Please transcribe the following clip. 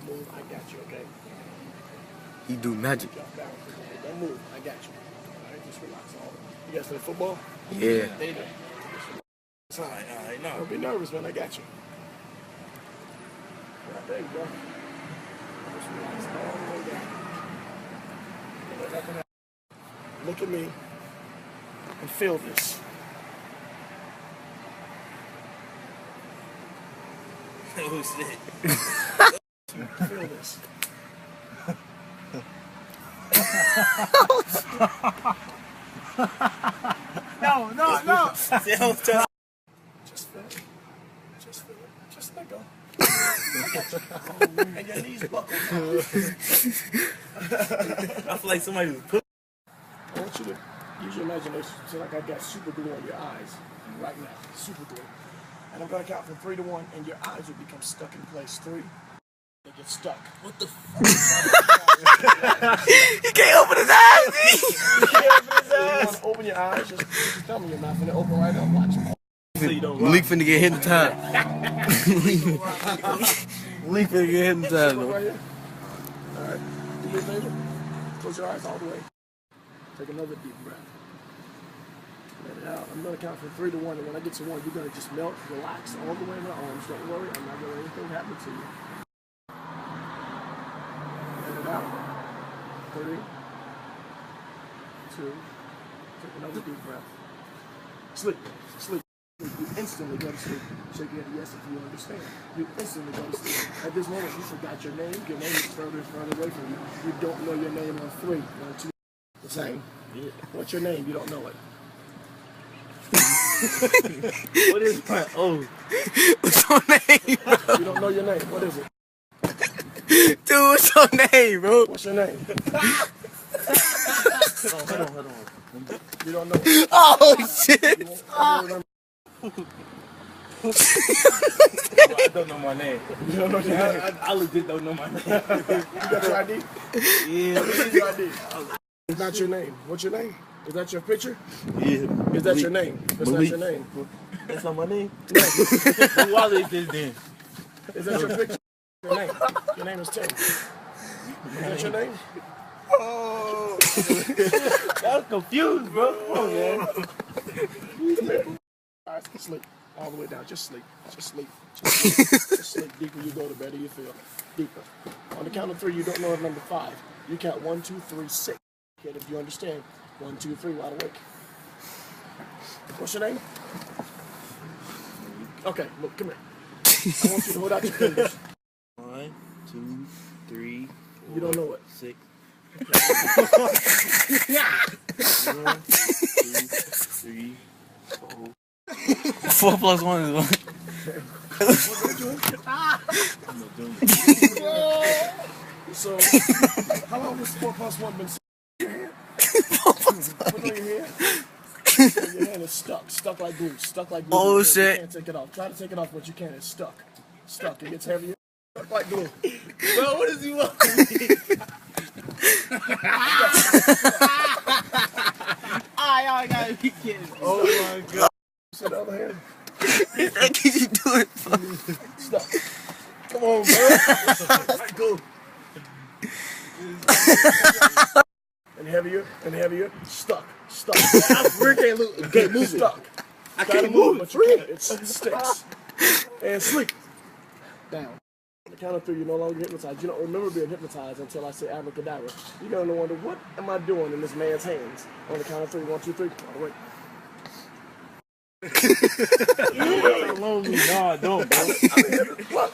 Don't move. I got you, okay? He do magic. Don't move. I got you. All right, just relax. You guys play football? Yeah. There you go. All right, no. Don't be nervous, man. I got you. Right, there you go. Just relax all the way down. Look at me and feel this. Oh, shit. Feel this. No. Just feel it. Just feel it. Just let go. And your knees buckle. I feel like somebody was put. I want you to use your imagination. So like I got super glue on your eyes right now. Super glue. And I'm going to count from 3 to 1, and your eyes will become stuck in place. 3. They get stuck. What the fuck? He can't open his eyes. You can't open his eyes. You open your eyes, just thumb in your mouth, and they open right up. Watch. So you don't Malik finna get hypnotized. Malik finna get hypnotized. Right here. All right. Do me a favor. Close your eyes all the way. Take another deep breath. Let it out. I'm going to count from 3 to 1, and when I get to 1, you're going to just melt, relax all the way in my arms. Don't worry. I'm not going to let anything happen to you. Let it out. 3, 2. Take another deep breath. Sleep. Sleep. You instantly go to sleep. Shake your head yes if you understand. You instantly go to sleep. At this moment, you forgot your name. Your name is further and further away from you. You don't know your name on 3. 1, 2. The same. Yeah. What's your name? You don't know it. What is my What's your name, bro? You don't know your name. What is it? Dude, what's your name, bro? What's your name? Hold on. You don't know it. Oh, shit. I don't know my name. You don't know your name. I legit don't know my name. You got your ID? Yeah. What is your ID? It's not your name. What's your name? Is that your picture? Yeah. Is that your name? That's not your name. That's not my name? No. Who was it then? Is that your picture? Your name. Your name is Tim. Is that your name? Oh. I was confused, bro. Come on, man. All right, sleep. All the way down. Just sleep. Just sleep. Just sleep. Just sleep. Deeper you go, the better you feel. Deeper. On the count of 3, you don't know number 5. You count 1, 2, 3, 6. Okay, if you understand. 1, 2, 3, wide awake. What's your name? Okay, look, come here. I want you to hold out your fingers. 1, 2, 3, 4, You don't know it. 6. 1, 2, 3, 4. 4 plus 1 is 1. So, how long has 4 plus 1 been? Put on your hand. Your hand is stuck like glue, Oh, you shit. can't take it off. Try to take it off, but you can't. It's stuck. It gets heavier. Stuck like glue. Bro, what does he want? I gotta be kidding. Oh my god. So the other hand, What can you do it for? stuck. Come on, man. Like glue. And heavier. Stuck. I can't move it. Stuck. I Try to can't move but it. you can't. It sticks. And sleep. Down. On the count of 3, you're no longer hypnotized. You don't remember being hypnotized until I say abracadabra. You're going to wonder, what am I doing in this man's hands? On the count of 3, 1, 2, 3. All the way. No, I don't, bro. Look.